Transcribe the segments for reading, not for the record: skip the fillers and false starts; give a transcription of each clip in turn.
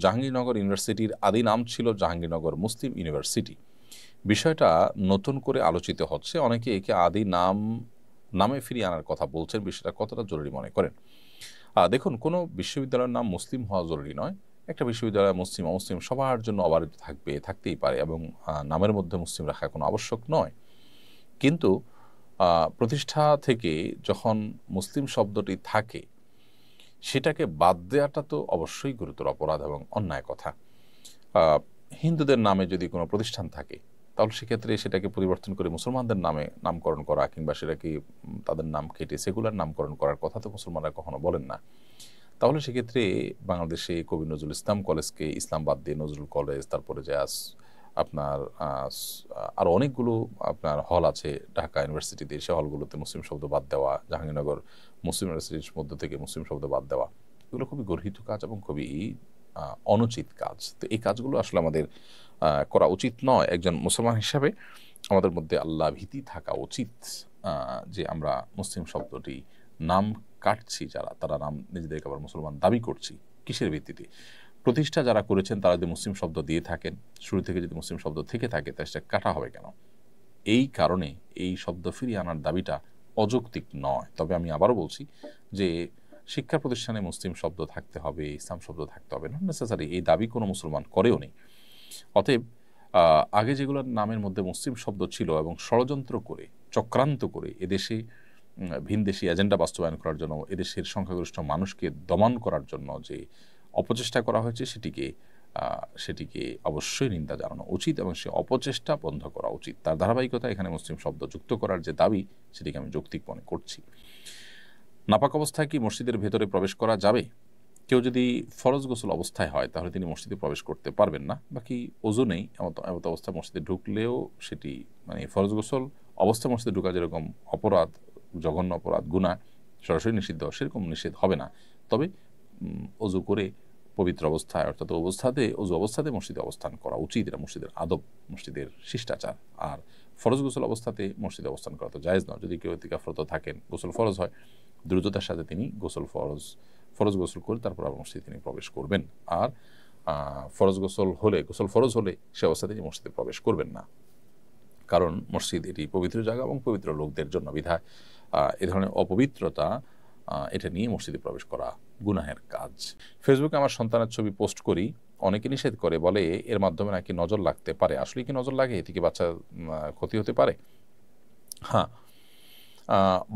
জাহাঙ্গীরনগর ইউনিভার্সিটির আদি নাম ছিল জাহাঙ্গীরনগর মুসলিম ইউনিভার্সিটি। বিষয়টা নতুন করে আলোচিত হচ্ছে, অনেকে একে আদি নামে ফিরিয়ে আনার কথা বলছেন। বিষয়টা কতটা জরুরি মনে করেন? দেখুন, কোনো বিশ্ববিদ্যালয়ের নাম মুসলিম হওয়া জরুরি নয়। একটা বিশ্ববিদ্যালয় মুসলিম অমুসলিম সবার জন্য অবারিত থাকতেই পারে, এবং নামের মধ্যে মুসলিম রাখা কোনো আবশ্যক নয়। কিন্তু প্রতিষ্ঠা থেকে যখন মুসলিম শব্দটি থাকে, সেটাকে বাদ দেওয়াটা তো অবশ্যই গুরুতর অপরাধ এবং অন্যায় কথা। হিন্দুদের নামে যদি কোনো প্রতিষ্ঠান থাকে, তাহলে সেক্ষেত্রে সেটাকে পরিবর্তন করে মুসলমানদের নামে নামকরণ করা, কিংবা সেটাকে তাদের নাম কেটে সেকুলার নামকরণ করার কথা তো মুসলমানরা কখনো বলেন না। তাহলে সেক্ষেত্রে বাংলাদেশে কবি নজরুল ইসলাম কলেজকে ইসলাম বাদ দিয়ে নজরুল কলেজ, তারপরে যে আপনার আরও অনেকগুলো আপনার হল আছে ঢাকা ইউনিভার্সিটিতে, সে হলগুলোতে মুসলিম শব্দ বাদ দেওয়া, জাহাঙ্গীরনগর মুসলিম ইউনিভার্সিটির মধ্য থেকে মুসলিম শব্দ বাদ দেওয়া, এগুলো খুবই গর্হিত কাজ এবং খুবই অনুচিত কাজ। তো এই কাজগুলো আসলে আমাদের করা উচিত নয়। একজন মুসলমান হিসাবে আমাদের মধ্যে আল্লাহ ভীতি থাকা উচিত, যে আমরা মুসলিম শব্দটি নাম কাটছি, তারা নাম নিজেদেরকে আবার মুসলমান দাবি করছি কিসের ভিত্তিতে? প্রতিষ্ঠা যারা করেছেন তারা যদি মুসলিম শব্দ দিয়ে থাকেন, শুরু থেকে যদি মুসলিম শব্দ থেকে থাকে, তাহলে সেটা কাটা হবে কেন? এই কারণে এই শব্দ ফিরিয়ে আনার দাবিটা অযৌক্তিক নয়। তবে আমি আবারও বলছি যে শিক্ষা প্রতিষ্ঠানে মুসলিম শব্দ থাকতে হবে, ইসলাম শব্দ থাকতে হবে, নট নেসেসারি, এই দাবি কোনো মুসলমান করেও নেই। অতএব আগে যেগুলোর নামের মধ্যে মুসলিম শব্দ ছিল এবং ষড়যন্ত্র করে, চক্রান্ত করে এদেশে ভিনদেশি এজেন্ডা বাস্তবায়ন করার জন্য, এদেশের সংখ্যাগরিষ্ঠ মানুষকে দমন করার জন্য যে অপচেষ্টা করা হয়েছে, সেটিকে অবশ্যই নিন্দা জানানো উচিত এবং সে অপচেষ্টা বন্ধ করা উচিত। তার ধারাবাহিকতা এখানে মুসলিম শব্দ যুক্ত করার যে দাবি, সেটিকে আমি যৌক্তিক মনে করছি। নাপাক অবস্থায় কি মসজিদের ভেতরে প্রবেশ করা যাবে? কেউ যদি ফরজ গোসল অবস্থায় হয়, তাহলে তিনি মসজিদে প্রবেশ করতে পারবেন না। বাকি ওযু নেই এমত অবস্থায় মসজিদে ঢুকলেও সেটি ফরজ গোসল অবস্থায় মসজিদে ঢুকা যেরকম অপরাধ, জঘন্য অপরাধ, গুনাহ, সরাসরি নিষিদ্ধ, সেরকম নিষেধ হবে না। তবে ওযু করে পবিত্র অবস্থায়, অর্থাৎ ওযু অবস্থাতে মসজিদে অবস্থান করা উচিত। এটা মসজিদের আদব, মসজিদের শিষ্টাচার। আর ফরজ গোসল অবস্থাতে মসজিদে অবস্থান করা তো জায়েজ নয়। যদি কেউ ইতিকাফরত থাকেন, গোসল ফরজ হয়, দ্রুততার সাথে তিনি ফরজ গোসল করে তারপর আবার মসজিদে তিনি প্রবেশ করবেন। আর গোসল ফরজ হলে সে অবস্থাতে তিনি মসজিদে প্রবেশ করবেন না, কারণ মসজিদ এটি পবিত্র জায়গা এবং পবিত্র লোকদের জন্য। বিধায় এ ধরনের অপবিত্রতা, এটা নিয়ে মসজিদে প্রবেশ করা গুনাহের কাজ। ফেসবুকে আমার সন্তানের ছবি পোস্ট করি, অনেকে নিষেধ করে, বলে এর মাধ্যমে নাকি নজর লাগতে পারে। আসলে কি নজর লাগে? এতে কি বাচ্চার ক্ষতি হতে পারে? হ্যাঁ,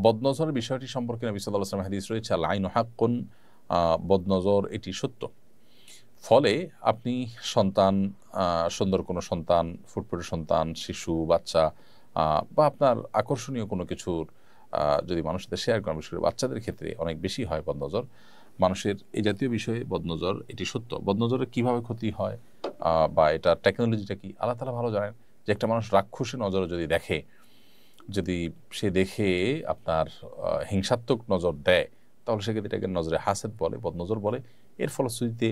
বদনজরের বিষয়টি সম্পর্কে নবী সাল্লাল্লাহু আলাইহি ওয়াসাল্লাম হাদিস রয়েছে, আল আইনু হাক্কুন, বদনজর এটি সত্য। ফলে আপনি সুন্দর কোনো সন্তান, ফুটফুটে সন্তান, শিশু, বাচ্চা, বা আপনার আকর্ষণীয় কোনো কিছুর যদি মানুষের সাথে শেয়ার করেন, বিশেষ করে বাচ্চাদের ক্ষেত্রে অনেক বেশি হয় বদনজর। মানুষের এই জাতীয় বিষয়ে বদনজর এটি সত্য। বদনজরের কীভাবে ক্ষতি হয় বা এটা টেকনোলজিটা কি, আল্লাহ তাআলা ভালো জানেন। যে একটা মানুষ রাক্ষসী নজরে যদি সে দেখে আপনার হিংসাত্মক নজর দেয়, তাহলে সেক্ষেত্রে এটাকে নজরে হাসেদ বলে, বদনজর বলে। এর ফলশ্রুতিতে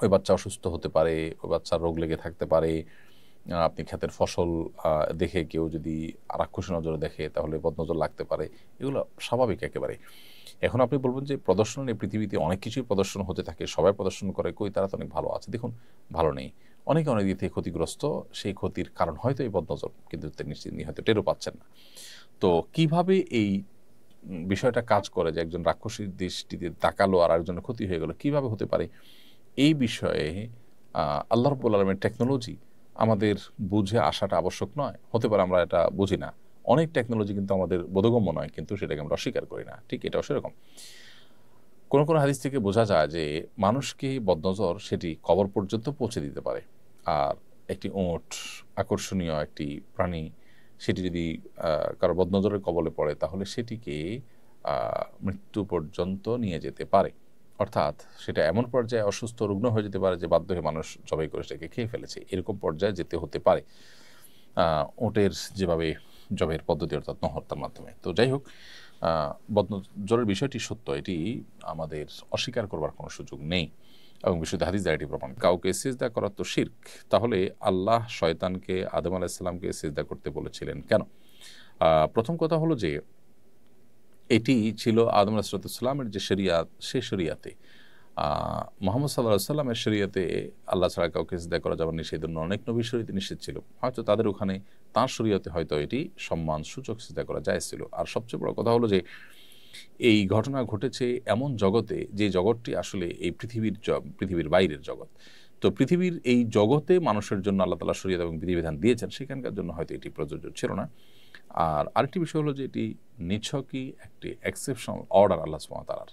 ওই বাচ্চা অসুস্থ হতে পারে, ওই বাচ্চার রোগ লেগে থাকতে পারে। আপনি ক্ষেতের ফসল দেখে কেউ যদি রাক্ষসী নজরে দেখে, তাহলে বদনজর লাগতে পারে। এগুলো স্বাভাবিক একেবারে। এখন আপনি বলবেন যে প্রদর্শনের পৃথিবীতে অনেক কিছুই প্রদর্শন হতে থাকে, সবাই প্রদর্শন করে, কই তারা তো অনেক ভালো আছে। দেখুন, ভালো নেই, অনেকে অনেক দিক থেকে ক্ষতিগ্রস্ত। সেই ক্ষতির কারণ হয়তো এই বদনজর, কিন্তু তিনি হয়তো টেরও পাচ্ছেন না। তো কিভাবে এই বিষয়টা কাজ করে যে একজন রাক্ষসীর দৃষ্টিতে তাকালো আর একজনের ক্ষতি হয়ে গেল, কিভাবে হতে পারে? এই বিষয়ে আল্লাহ রাব্বুল আলামিনের টেকনোলজি আমাদের বুঝে আসাটা আবশ্যক নয়। হতে পারে আমরা এটা বুঝি না। অনেক টেকনোলজি কিন্তু আমাদের বোধগম্য নয়, কিন্তু সেটাকে আমরা অস্বীকার করি না। ঠিক এটাও সেরকম। কোন হাদিস থেকে বোঝা যায় যে মানুষকে বদনজর সেটি কবর পর্যন্ত পৌঁছে দিতে পারে। আর একটি ওঁট, আকর্ষণীয় একটি প্রাণী, সেটি যদি কারো বদনজরের কবলে পড়ে, তাহলে সেটিকে মৃত্যু পর্যন্ত নিয়ে যেতে পারে। অর্থাৎ সেটা এমন পর্যায়ে অসুস্থ, রুগ্ন হয়ে যেতে পারে যে বাধ্য হয়ে মানুষ জবাই করে সেটাকে খেয়ে ফেলেছে, এরকম পর্যায়ে যেতে হতে পারে ওটের যেভাবে জবের পদ্ধতি, অর্থাৎ নহত্যার মাধ্যমে। তো যাই হোক, বদনজরের বিষয়টি সত্য, এটি আমাদের অস্বীকার করবার কোনো সুযোগ নেই এবং বিশুদ্ধ হাদিস দ্বারা এটি প্রমাণ। কাউকে সিজদা করা তো শিরক, তাহলে আল্লাহ শয়তানকে আদম আলাইহিস সালামকে সিজদা করতে বলেছিলেন কেন? প্রথম কথা হলো যে এটি ছিল আদম আলাইহিস সালামের যে শরিয়াত, সে শরিয়াতে মুহাম্মদ সাল্লাল্লাহু আলাইহি ওয়াসাল্লামের শরীয়তে আল্লাহ ছাড়া কাউকে সিজদা করা যাবে না, সেই জন্য অনেক নবীর শরীয়তে নিষেধ ছিল। হয়তো তাদের ওখানে তাঁর শরীয়তে হয়তো এটি সম্মানসূচক সিজদা করা জায়েজ ছিল। আর সবচেয়ে বড় কথা হলো যে এই ঘটনা ঘটেছে এমন জগতে, যে জগৎটি আসলে এই পৃথিবীর বাইরের জগৎ। তো পৃথিবীর এই জগতে মানুষের জন্য আল্লাহ তাআলা শরীয়ত এবং বিধিবিধান দিয়েছেন, সেখানকার জন্য হয়তো এটি প্রযোজ্য ছিল না। আর আরেকটি বিষয় হলো যে এটি নিছকই একটি এক্সেপশনাল অর্ডার আল্লাহ সুবহানাহু ওয়া তাআলার,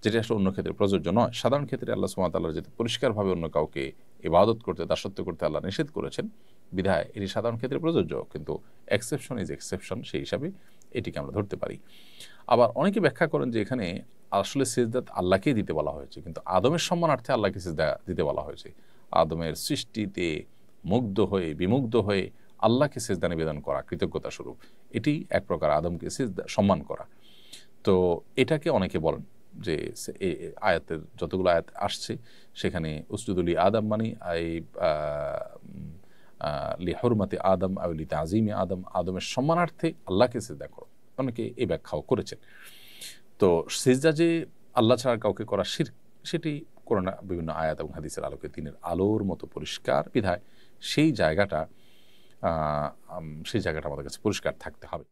যেটা আসলে অন্য ক্ষেত্রে প্রযোজ্য নয়। সাধারণ ক্ষেত্রে আল্লাহ সুবহানাহু ওয়া তাআলা যেহেতু পরিষ্কারভাবে অন্য কাউকে ইবাদত করতে, দাসত্ব করতে আল্লাহ নিষেধ করেছেন, বিধায় এটি সাধারণ ক্ষেত্রে প্রযোজ্য, কিন্তু এক্সেপশন ইজ এক্সেপশন, সেই হিসাবে এটিকে আমরা ধরতে পারি। আবার অনেকে ব্যাখ্যা করেন যে এখানে আসলে সিজদা আল্লাহকেই দিতে বলা হয়েছে, কিন্তু আদমের সম্মানার্থে আল্লাহকে সিজদা দিতে বলা হয়েছে। আদমের সৃষ্টিতে মুগ্ধ হয়ে বিমুগ্ধ হয়ে আল্লাহকে সিজদা নিবেদন করা কৃতজ্ঞতা স্বরূপ, এটি এক প্রকার আদমকে সিজদা সম্মান করা। তো এটাকে অনেকে বলেন যে আয়াতের যতগুলো আয়াত আসছে সেখানে উসজুদু লি আদম মানে লি হুরমাতি আদম আও লি তাযীমি আদম, আদমের সম্মানার্থে আল্লাহকে সিজদা করো। অনেকে এই ব্যাখ্যাও করেছেন। তো সিজদা যে আল্লাহ ছাড়া কাউকে করা শিরক, সেটি কোরআন বিভিন্ন আয়াত এবং হাদিসের আলোকে দিনের আলোর মতো পরিষ্কার, বিধায় সেই জায়গাটা আমাদের কাছে পরিষ্কার থাকতে হবে।